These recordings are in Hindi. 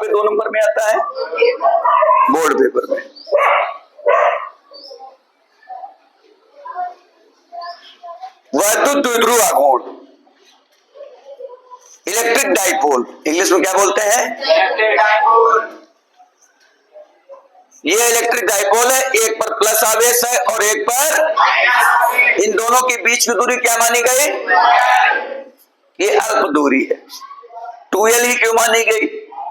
पे 2 नंबर में आता है? बोर्ड पेपर में। वैद्युत द्विध्रुव आघूर्ण, इलेक्ट्रिक डाइपोल, इंग्लिश में क्या बोलते हैं? Electric dipole. ये इलेक्ट्रिक डाइपोल है, एक पर प्लस आवेश है और एक पर, इन दोनों के बीच की दूरी क्या मानी गई? ये अल्प दूरी है। 2l ही क्यों मानी गई?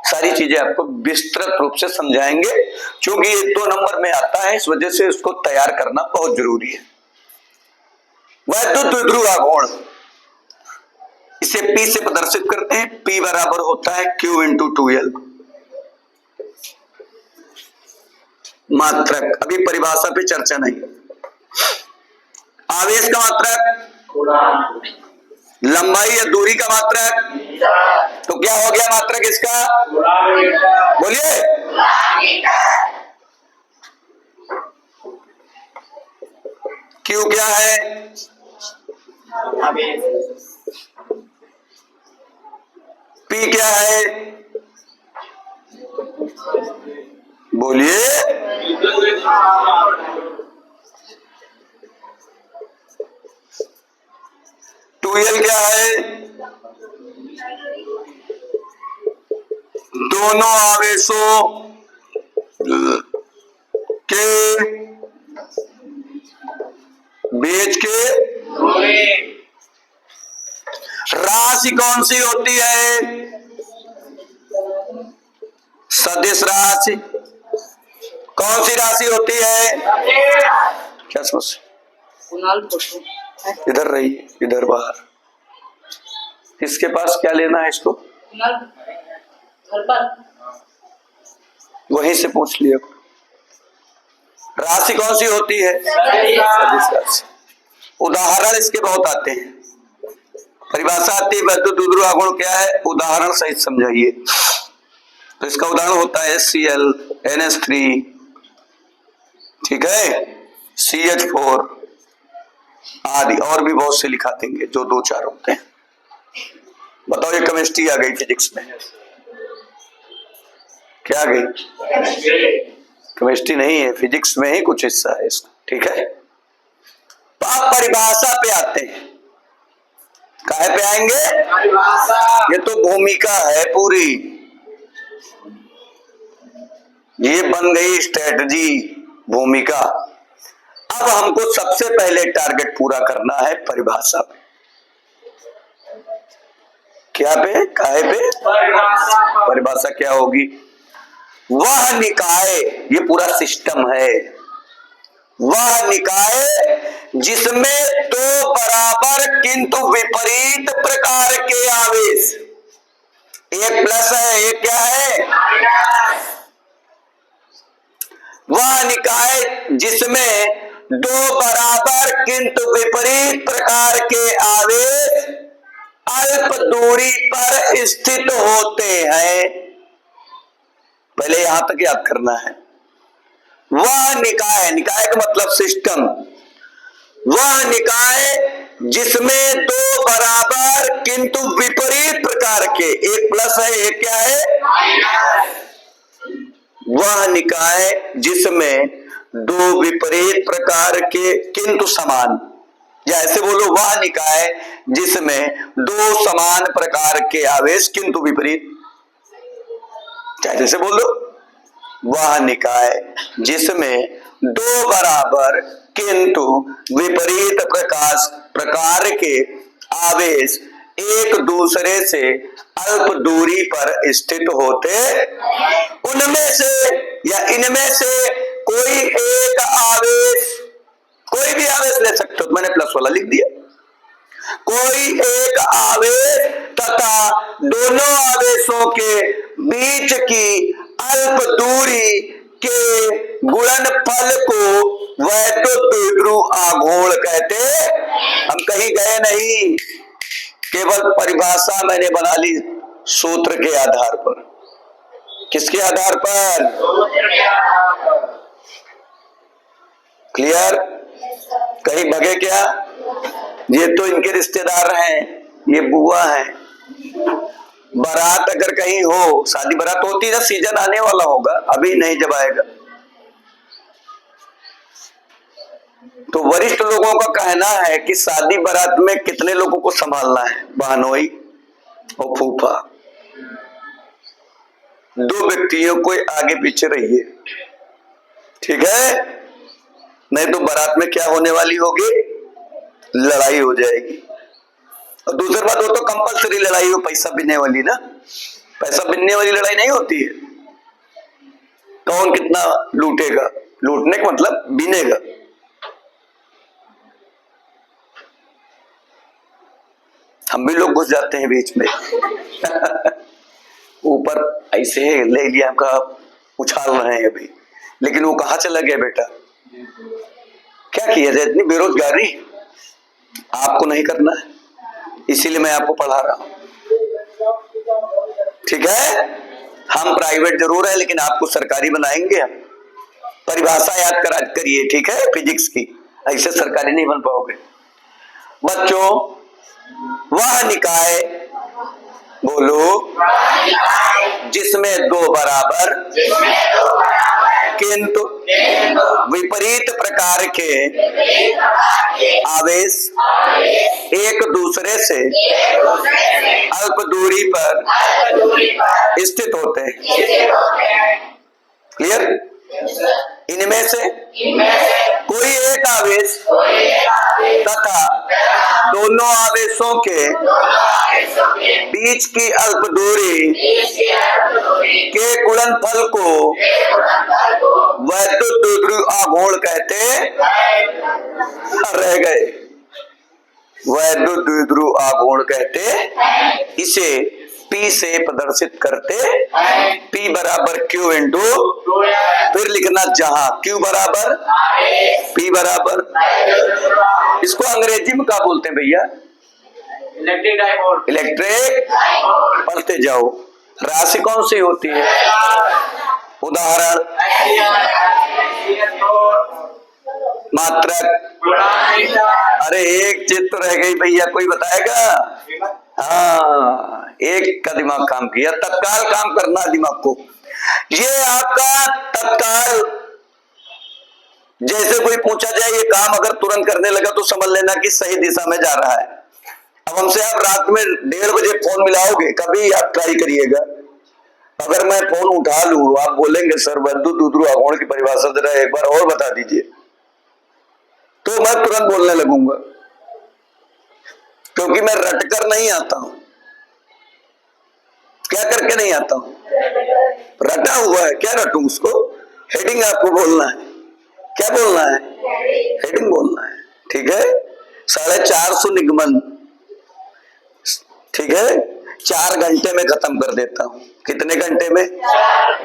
सारी चीजें आपको विस्तृत रूप से समझाएंगे, क्योंकि ये 2 नंबर में आता है, इस वजह से इसको तैयार करना बहुत जरूरी है। वैद्युत द्विध्रुव आघूर्ण, इसे P से प्रदर्शित करते हैं। P बराबर होता है Q इंटू 2l। मात्रक, अभी परिभाषा पे चर्चा नहीं। आवेश का मात्रक, लंबाई या दूरी का मात्रक, तो क्या हो गया मात्रक इसका? बोलिए। Q क्या है? P क्या है? बोलिए। टू एल क्या है? दोनों आवेशों के बीच के राशि कौन सी होती है? सदिश राशि। कौन सी राशि होती है? क्या समझ? इधर रही, इधर बाहर। इसके पास क्या लेना है इसको? वहीं से पूछ लिया। राशि कौन सी होती है? सदिश राशि। उदाहरण इसके बहुत आते हैं। परिभाषा आती है वैद्युत द्विध्रुव आघूर्ण क्या है, उदाहरण सहित समझाइए। तो इसका उदाहरण होता है Cl, NH3, ठीक है, CH4 आदि, और भी बहुत से लिखा देंगे जो 2-4 होते हैं। बताओ, ये केमिस्ट्री आ गई फिजिक्स में, क्या आ गई? केमिस्ट्री नहीं है, फिजिक्स में ही कुछ हिस्सा है इसका, ठीक है। तो आप परिभाषा पे आते हैं। काहे पे आएंगे? ये तो भूमिका है पूरी, ये बन गई स्ट्रेटजी, भूमिका। अब हमको सबसे पहले टारगेट पूरा करना है परिभाषा पे। क्या पे? काहे पे? परिभाषा क्या होगी? वह निकाय, ये पूरा सिस्टम है, वह निकाय जिसमें 2 बराबर किंतु विपरीत प्रकार के आवेश, एक प्लस है एक क्या है? वह निकाय जिसमें 2 बराबर किंतु विपरीत प्रकार के आवेश अल्प दूरी पर स्थित होते हैं। पहले यहां तक याद करना है। वह निकाय, निकाय का मतलब सिस्टम, वह निकाय जिसमें 2 बराबर किंतु विपरीत प्रकार के, एक प्लस है एक क्या है? वह निकाय जिसमें 2 विपरीत प्रकार के किंतु समान, या ऐसे बोलो, वह निकाय जिसमें 2 समान प्रकार के आवेश किंतु विपरीत, जैसे बोलो, वह निकाय जिसमें 2 बराबर किंतु विपरीत प्रकार के आवेश एक दूसरे से अल्प दूरी पर स्थित होते, उनमें से या इनमें से कोई एक आवेश, कोई भी आवेश ले सकते हो, मैंने प्लस वाला लिख दिया, कोई एक आवेश तथा दोनों आवेशों के बीच की अल्प दूरी के गुणनफल को वैद्युत द्विध्रुव आघूर्ण कहते। हम कहीं गए नहीं, केवल परिभाषा मैंने बना ली सूत्र के आधार पर। किसके आधार पर? क्लियर? कहीं भगे क्या? ये तो इनके रिश्तेदार हैं, ये बुआ हैं, बारात अगर कहीं हो, शादी बारात होती है, सीजन आने वाला होगा, अभी नहीं जब आएगा। तो वरिष्ठ लोगों का कहना है कि शादी बारात में कितने लोगों को संभालना है, बहनोई और फूफा, 2 व्यक्तियों को आगे पीछे रहिए, ठीक है, नहीं तो बारात में क्या होने वाली होगी, लड़ाई हो जाएगी। और दूसरी बात, वो तो कंपलसरी लड़ाई हो, पैसा बिनने वाली ना, पैसा बिनने वाली लड़ाई नहीं होती है। कौन कितना लूटेगा, लूटने का मतलब बिनेगा। हम भी लोग घुस जाते हैं बीच में ऊपर ऐसे ले लिया, आपका उछाल रहे हैं अभी, लेकिन वो कहाँ चला गया बेटा, क्या किया जाए, इतनी बेरोजगारी आपको नहीं करना है, इसीलिए मैं आपको पढ़ा रहा हूं, ठीक है। हम प्राइवेट जरूर है, लेकिन आपको सरकारी बनाएंगे हम। परिभाषा याद करिए, ठीक है, फिजिक्स की, ऐसे सरकारी नहीं बन पाओगे बच्चों। वह निकाय, बोलो, जिसमें 2 बराबर किंतु विपरीत प्रकार के आवेश एक दूसरे से अल्प दूरी पर स्थित होते हैं। क्लियर? इनमें से कोई एक आवेश तथा दोनों आवेशों के बीच की अल्प दूरी के गुणनफल को वैद्युत द्विध्रुव आघूर्ण कहते रह गए, वैद्युत द्विध्रुव आघूर्ण कहते। इसे P से प्रदर्शित करते, P बराबर Q इंटू, फिर लिखना जहां Q बराबर P बराबर, इसको अंग्रेजी में क्या बोलते हैं भैया, इलेक्ट्रिक डाइपोल। इलेक्ट्रिक, पढ़ते जाओ। राशि कौन सी होती है, उदाहरण, मात्रक। अरे एक चित्र रह गई भैया, कोई बताएगा? हाँ, एक का दिमाग काम किया, तत्काल काम करना दिमाग को। ये आपका तत्काल, जैसे कोई पूछा जाए ये काम अगर तुरंत करने लगा तो समझ लेना कि सही दिशा में जा रहा है। अब हमसे आप रात में 1:30 बजे फोन मिलाओगे, कभी आप ट्राई करिएगा, अगर मैं फोन उठा लूं, आप बोलेंगे सर वैद्युत द्विध्रुव आघूर्ण की परिभाषा जरा एक बार और बता दीजिए, तो मैं तुरंत बोलने लगूंगा, क्योंकि मैं रटकर नहीं आता हूं। क्या करके नहीं आता हूं, रटा हुआ है, क्या रटूं उसको, हेडिंग आपको बोलना है, क्या बोलना है, हेडिंग बोलना है, ठीक है। 450 निगमन, ठीक है, 4 घंटे में खत्म कर देता हूं। कितने घंटे में,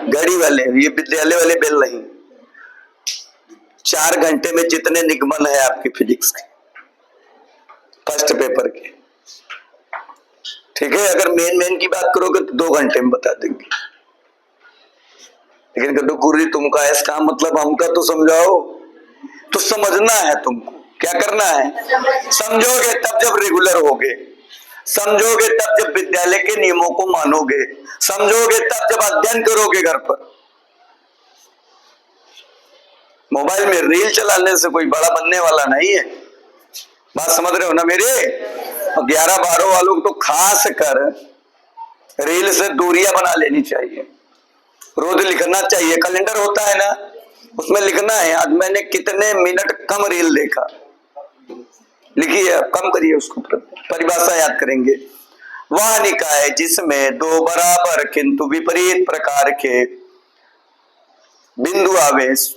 घड़ी वाले, ये विद्यालय वाले बेल नहीं, 4 घंटे में जितने निगमन है आपकी फिजिक्स के फर्स्ट पेपर के, ठीक है। अगर मेन की बात करोगे तो 2 घंटे में बता देंगे, लेकिन कदो गुरु जी तुमका इसका मतलब हमका तो समझाओ, तो समझना है तुमको, क्या करना है, समझोगे तब जब रेगुलर होगे, समझोगे तब जब विद्यालय के नियमों को मानोगे, समझोगे तब जब अध्ययन करोगे घर पर। मोबाइल में रील चलाने से कोई बड़ा बनने वाला नहीं है, बात समझ रहे हो ना मेरे। 11-12 वालों को तो खास कर रील से दूरियां बना लेनी चाहिए, रोज लिखना चाहिए, कैलेंडर होता है ना, उसमें लिखना है आज मैंने कितने मिनट कम रील देखा, लिखिए, कम करिए उसको, परिभाषा याद करेंगे। वह निकाय जिसमें 2 बराबर किंतु विपरीत प्रकार के बिंदु आवेश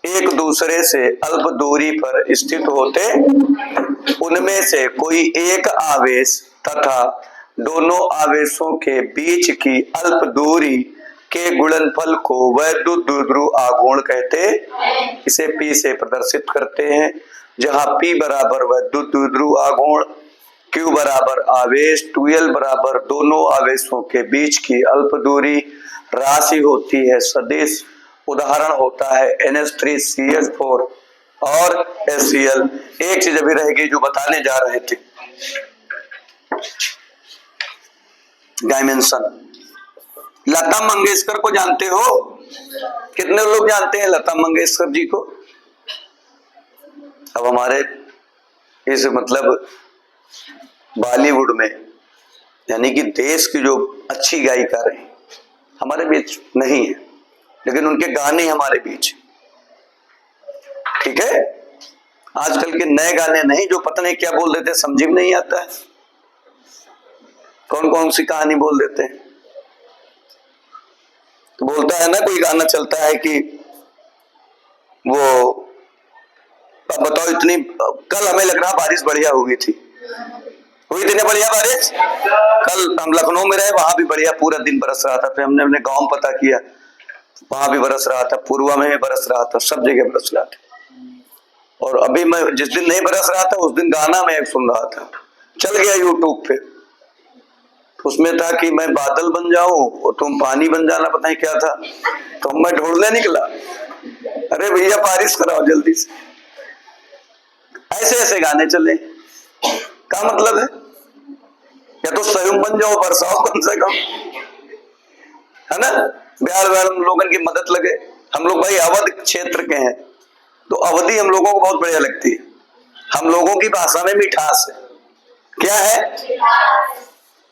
एक दूसरे से अल्प दूरी पर स्थित होते, उनमें से कोई एक आवेश तथा दोनों आवेशों के बीच की अल्प दूरी के गुणनफल को वैद्युत द्विध्रुव आघूर्ण कहते। इसे P से प्रदर्शित करते हैं, जहां P बराबर वैद्युत द्विध्रुव आघूर्ण, Q बराबर आवेश, 2L बराबर दोनों आवेशों के बीच की अल्प दूरी, राशि होती है सदिश, उदाहरण होता है NH3CH4 और HCl। एक चीज अभी रह गई जो बताने जा रहे थे, डायमेंशन। लता मंगेशकर को जानते हो? कितने लोग जानते हैं लता मंगेशकर जी को? अब हमारे इस मतलब बॉलीवुड में यानी कि देश की जो अच्छी गायिका रही हमारे बीच नहीं है, लेकिन उनके गाने हमारे बीच। ठीक है, आजकल के नए गाने नहीं, जो पता नहीं क्या बोल देते समझ में नहीं आता है, कौन कौन सी कहानी बोल देते हैं। तो बोलता है ना, कोई गाना चलता है कि वो अब बताओ इतनी, कल हमें लग रहा बारिश बढ़िया हुई थी, हुई थी ना बढ़िया बारिश? कल हम लखनऊ में रहे, वहां भी बढ़िया पूरा दिन बरस रहा था। फिर हमने अपने गांव पता किया, वहां भी बरस रहा था, पूर्वा में भी बरस रहा था, सब जगह बरस रहा था। और अभी मैं जिस दिन नहीं बरस रहा था उस दिन गाना मैं एक सुन रहा था, चल गया यूट्यूब पे, उसमें था कि मैं बादल बन जाऊं और तुम पानी बन जाना, पता नहीं क्या था। तो मैं ढूंढने निकला, अरे भैया बारिश कराओ जल्दी से। ऐसे ऐसे गाने चले, क्या मतलब है? या तो स्वयं बन जाओ, बरसाओ कम से कम, है ना? बिहार लोगों की मदद लगे। हम लोग भाई अवध क्षेत्र के हैं, तो अवधि हम लोगों को बहुत बढ़िया लगती है। हम लोगों की भाषा में मिठास है। क्या है?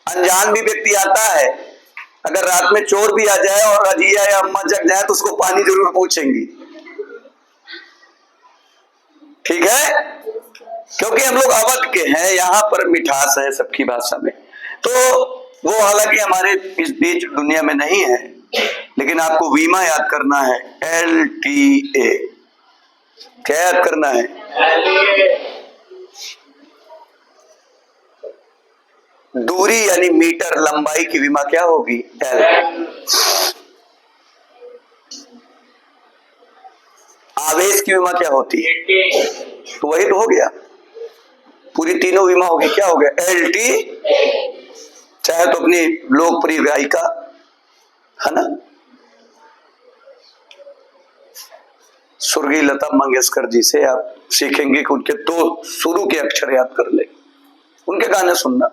अनजान भी व्यक्ति आता है, अगर रात में चोर भी आ जाए और अजिया या अम्मा जग जाए तो उसको पानी जरूर पूछेंगी। ठीक है, क्योंकि हम लोग अवध के हैं, यहाँ पर मिठास है सबकी भाषा में। तो वो हालांकि हमारे इस बीच दुनिया में नहीं है, लेकिन आपको वीमा याद करना है, LTA। क्या याद करना है? दूरी यानी मीटर, लंबाई की विमा क्या होगी? L। आवेश की विमा क्या होती है? तो वही तो हो गया, पूरी तीनों विमा होगी। क्या हो गया? LT। चाहे तो अपनी लोकप्रिय गायिका, है ना, स्वर्गीय लता मंगेशकर जी से आप सीखेंगे कि उनके 2 शुरू के अक्षर याद कर ले, उनके गाने सुनना,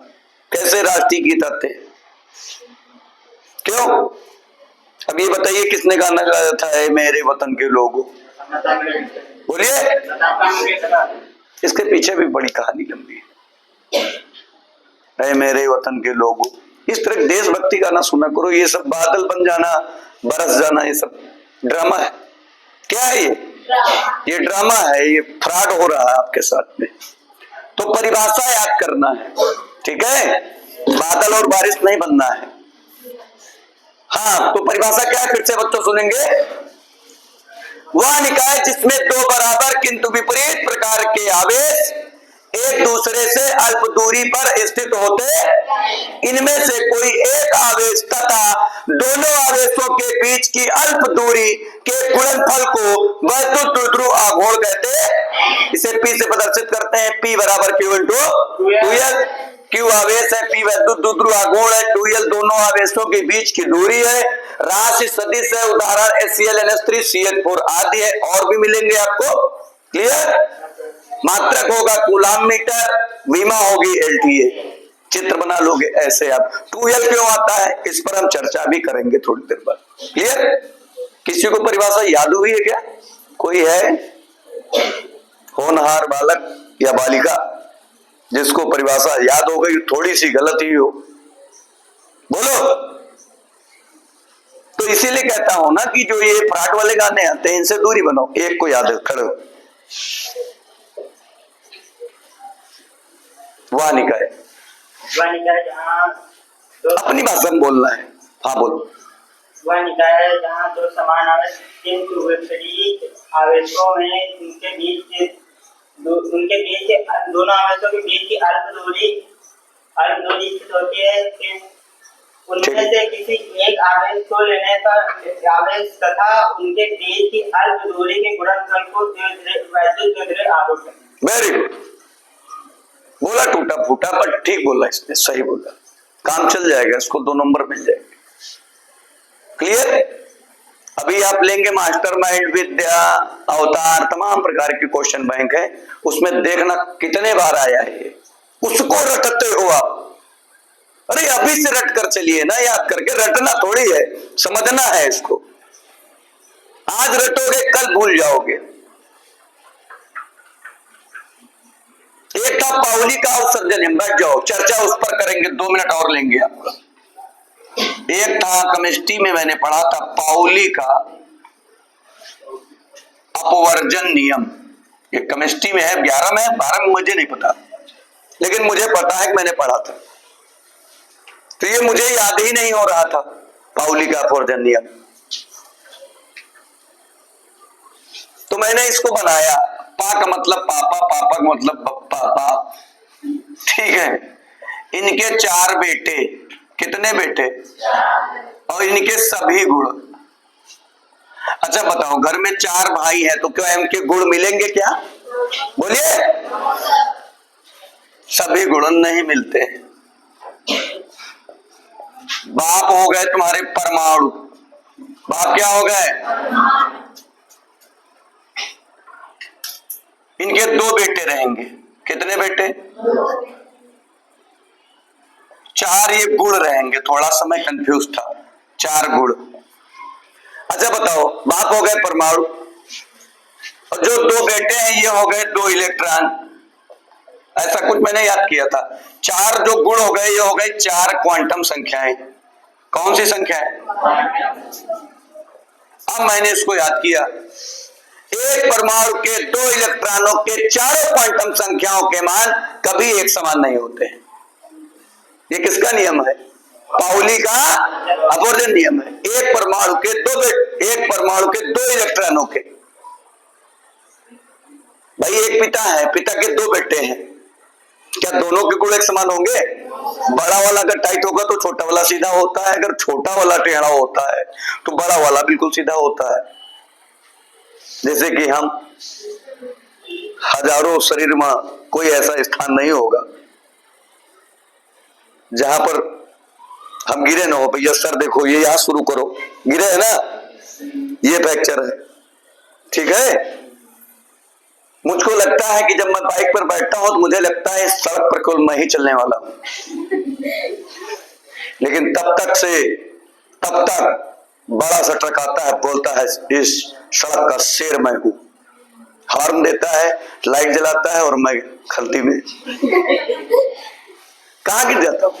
कैसे राष्ट्रीय गीत आते। क्यों? अब ये बताइए किसने गाना गाया था, ऐ मेरे वतन के लोगों? बोलिए। इसके पीछे भी बड़ी कहानी लंबी है। ऐ मेरे वतन के लोगों, इस तरह देशभक्ति गाना सुना करो। ये सब बादल बन जाना, बरस जाना, ये सब ड्रामा है। क्या है ये ड्रामा है, ये फ्रॉड हो रहा है आपके साथ में। तो परिभाषा याद करना है, ठीक है? बादल और बारिश नहीं बनना है। हाँ, तो परिभाषा क्या है फिर से बच्चों सुनेंगे? वह निकाय जिसमें 2 बराबर किंतु विपरीत प्रकार के आवेश एक दूसरे से अल्प दूरी पर स्थित होते, इनमें से कोई एक आवेश तथा दोनों आवेशों के बीच की अल्प दूरी के गुणनफल को वैद्युत द्विध्रुव आघूर्ण कहते हैं। इसे P से प्रदर्शित करते हैं, P बराबर Q इंटू 2L। Q आवेश है, P वैद्युत द्विध्रुव आघूर्ण है, 2L दोनों आवेशों के बीच की दूरी है। राशि सदिश है, उदाहरण HCl CH4 आदि है, और भी मिलेंगे आपको। क्लियर? मात्रक होगा कूलाम मीटर, विमा होगी LTA। चित्र बना लोगे ऐसे आप। 2L क्यों आता है, इस पर हम चर्चा भी करेंगे थोड़ी देर बाद। क्लियर? किसी को परिभाषा याद हुई है क्या? कोई है होनहार बालक या बालिका जिसको परिभाषा याद हो गई, थोड़ी सी गलत ही हो? बोलो। तो इसीलिए कहता हूं ना कि जो ये फ्रॉड वाले गाने आते हैं, इनसे दूरी बनाओ। एक को याद खड़े हो, वह निकाय अपनी भाषा में बोलना है। हाँ बोलो। वह निकाय है जहाँ 2 समान आवेश किंतु विपरीत आवेशों में उनके बीच दोनों आवेशों के बीच की अल्प दूरी स्थित होती है। उनमें से किसी एक आवेश को लेने पर आवेश तथा उनके बीच की अल्प दूरी के गुणनफल को वैद्युत द्विध्रुव आघूर्ण। वेरी गुड, बोला टूटा फूटा पर ठीक बोला, इसने सही बोला, काम चल जाएगा, इसको 2 नंबर मिल जाएंगे। क्लियर? अभी आप लेंगे मास्टरमाइंड, विद्या, अवतार, तमाम प्रकार के क्वेश्चन बैंक है, उसमें देखना कितने बार आया है, उसको रटते हो आप। अरे अभी से रट कर चलिए ना, याद करके। रटना थोड़ी है, समझना है इसको। आज रटोगे कल भूल जाओगे। एक था पाउली का उत्सर्जन, हम बैठ जाओ, चर्चा उस पर करेंगे, 2 मिनट और लेंगे आपका। एक था केमिस्ट्री में मैंने पढ़ा था पाउली का अपवर्जन नियम। ये केमिस्ट्री में है, 11 में है, 12 में मुझे नहीं पता, लेकिन मुझे पता है कि मैंने पढ़ा था। तो ये मुझे याद ही नहीं हो रहा था, पाउली का अपवर्जन नियम। तो मैंने इसको बनाया। पा का मतलब पापा, पापा का मतलब पापा, ठीक है। इनके 4 बेटे, कितने बेटे? और इनके सभी गुण। अच्छा बताओ, घर में 4 भाई हैं तो क्या इनके गुण मिलेंगे क्या? बोलिए। सभी गुण नहीं मिलते। बाप हो गए तुम्हारे परमाणु। बाप क्या हो गए? इनके 2 बेटे रहेंगे। कितने बेटे? 4 ये गुण रहेंगे। थोड़ा सा मैं कंफ्यूज था, 4 गुण। अच्छा बताओ, बाप हो गए परमाणु और जो 2 बेटे हैं ये हो गए 2 इलेक्ट्रॉन। ऐसा कुछ मैंने याद किया था। 4 जो गुण हो गए ये हो गए 4 क्वांटम संख्याएं। कौन सी संख्या है? अब मैंने इसको याद किया। एक परमाणु के 2 इलेक्ट्रॉनों के चारों क्वांटम संख्याओं के मान कभी एक समान नहीं होते हैं। ये किसका नियम है? पाउली का अपवर्जन नियम है। एक परमाणु के 2 इलेक्ट्रॉनों के, भाई एक पिता है, पिता के 2 बेटे हैं, क्या दोनों के गुण एक समान होंगे? बड़ा वाला अगर टाइट होगा तो छोटा वाला सीधा होता है, अगर छोटा वाला टेढ़ा होता है तो बड़ा वाला बिल्कुल सीधा होता है। जैसे कि हम हजारों शरीर में कोई ऐसा स्थान नहीं होगा जहां पर हम गिरे ना हो। भैया सर देखो, ये यहां शुरू करो, गिरे है ना, ये फ्रैक्चर है, ठीक है। मुझको लगता है कि जब मैं बाइक पर बैठता हूं तो मुझे लगता है इस सड़क पर केवल मैं ही चलने वाला हूं, लेकिन तब तक बड़ा सा ट्रक आता है, बोलता है इस सड़क का शेर मैं हूं, हॉर्न देता है, लाइट जलाता है और मैं खलती में कहां गिर जाता हूं।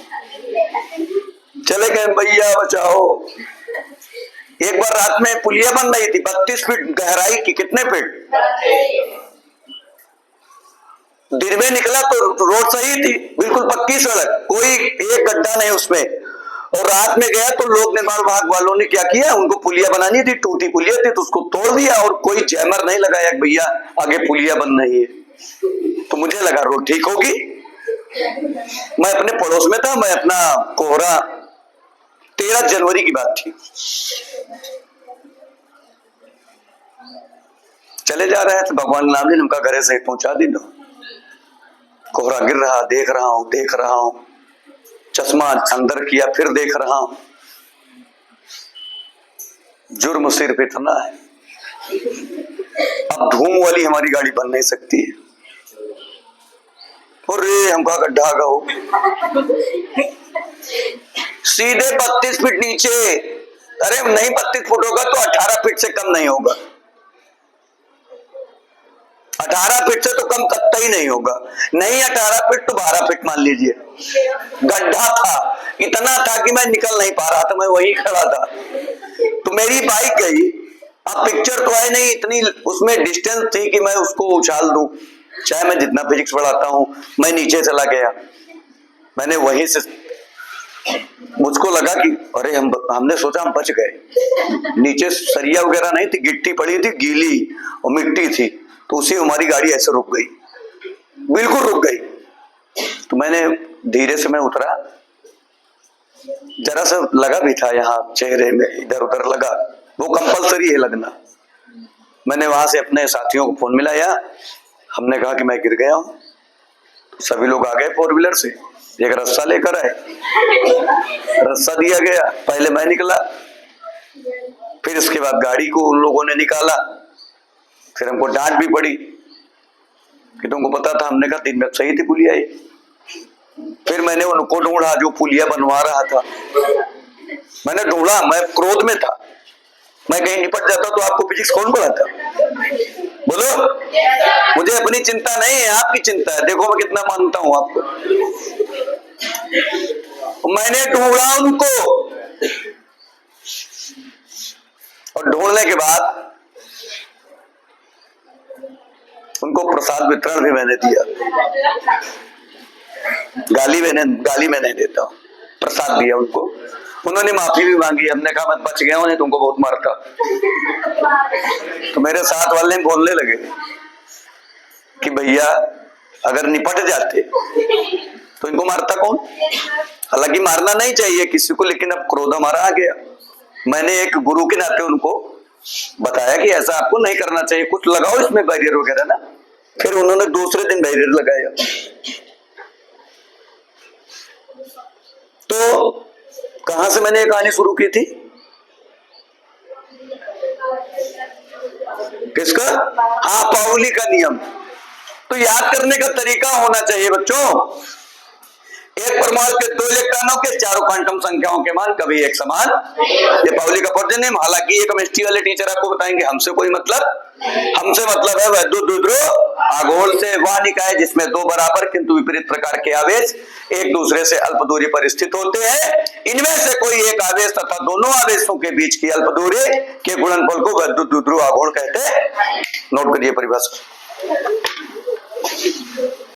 चले गए भैया बचाओ। एक बार रात में पुलिया बन रही थी 32 फीट गहराई की। कितने फीट? दिन में निकला तो रोड सही थी, बिल्कुल पक्की सड़क, कोई एक गड्ढा नहीं उसमें। और रात में गया तो लोक निर्माण विभाग वालों ने क्या किया, उनको पुलिया बनानी थी, टूटी पुलिया थी तो उसको तोड़ दिया और कोई जैमर नहीं लगाया कि भैया आगे पुलिया बन रही है। तो मुझे लगा रोड ठीक होगी। मैं अपने पड़ोस में था, मैं अपना कोहरा 13 जनवरी की बात थी, चले जा रहे थे, भगवान नाम ने उनका घरे से पहुंचा दी। कोहरा गिर रहा, देख रहा हूं, चश्मा अंदर किया, फिर देख रहा हूं, जुर्म सिर पे इतना है, अब धूम वाली हमारी गाड़ी बन नहीं सकती है। और हमका गड्ढा का हो सीधे 32 फीट नीचे। अरे नहीं 32 फुट होगा तो 18 फीट से कम नहीं होगा, 18 फीट से तो कम कतई नहीं होगा, नहीं 18 फीट तो 12 फीट मान लीजिए। गड्ढा था, इतना था कि मैं निकल नहीं पा रहा था, मैं वहीं खड़ा था। तो मेरी बाइक गई, अब पिक्चर तो है नहीं, इतनी उसमें डिस्टेंस थी कि मैं उसको उछाल दूं, चाहे मैं जितना फिजिक्स पढ़ाता हूं। मैं नीचे चला गया, मैंने वहीं से, मुझको लगा कि अरे हमने सोचा हम बच गए। नीचे सरिया वगैरह नहीं थी, गिट्टी पड़ी थी, गीली और मिट्टी थी, तो उसी हमारी गाड़ी ऐसे रुक गई, बिल्कुल रुक गई। तो मैंने धीरे से मैं उतरा, जरा सा लगा भी था यहाँ चेहरे में, इधर उधर लगा, वो कंपलसरी है लगना। मैंने वहां से अपने साथियों को फोन मिलाया, हमने कहा कि मैं गिर गया हूं। सभी लोग आ गए 4 व्हीलर से, एक रस्सा लेकर आए, रस्सा दिया गया, पहले मैं निकला, फिर इसके बाद गाड़ी को उन लोगों ने निकाला, फिर हमको डांट भी पड़ी कि तुमको पता था। हमने कहा दिन में सही थी पुलिया, फिर मैंने उनको ढूंढा जो पुलिया बनवा रहा था। मैंने ढूंढा, मैं क्रोध में था, मैं कहीं निपट जाता तो आपको फिजिक्स कौन पढ़ाता? बोलो। मुझे अपनी चिंता नहीं है, आपकी चिंता है। देखो मैं कितना मानता हूं आपको। मैंने ढूंढा उनको, और ढूंढने के बाद उनको प्रसाद वितरण भी मैंने दिया। गाली मैं नहीं देता हूं, प्रसाद दिया उनको। उन्होंने माफी भी मांगी। हमने कहा मैं बच गया हूं, नहीं तुमको बहुत मारता। तो मेरे साथ वाले बोलने लगे कि भैया अगर निपट जाते तो इनको मारता कौन? हालांकि मारना नहीं चाहिए किसी को, लेकिन अब क्रोध हमारा आ गया। मैंने एक गुरु के नाते उनको बताया कि ऐसा आपको नहीं करना चाहिए, कुछ लगाओ इसमें बैरियर वगैरह ना। फिर उन्होंने दूसरे दिन बैरियर लगाया। तो कहां से मैंने ये कहानी शुरू की थी? किसका? हाँ, पाउली का नियम। तो याद करने का तरीका होना चाहिए बच्चों। एक परमाणु के 2 इलेक्ट्रॉनों के चारों क्वांटम संख्याओं के मान कभी एक समान। ये पाउली का पर्जन्य नियम। हालांकि ये केमिस्ट्री वाले टीचर आपको बताएंगे, हमसे कोई मतलब, हमसे मतलब है वैद्युत द्विध्रुव आघूर्ण से वह निकाय जिसमें 2 बराबर किंतु विपरीत प्रकार के आवेश एक दूसरे से अल्प दूरी पर स्थित होते हैं। इनमें से कोई एक आवेश तथा दोनों आवेशों के बीच की अल्प दूरी के गुणनफल को वैद्युत द्विध्रुव आघूर्ण कहते हैं। नोट करिए परिभाषा।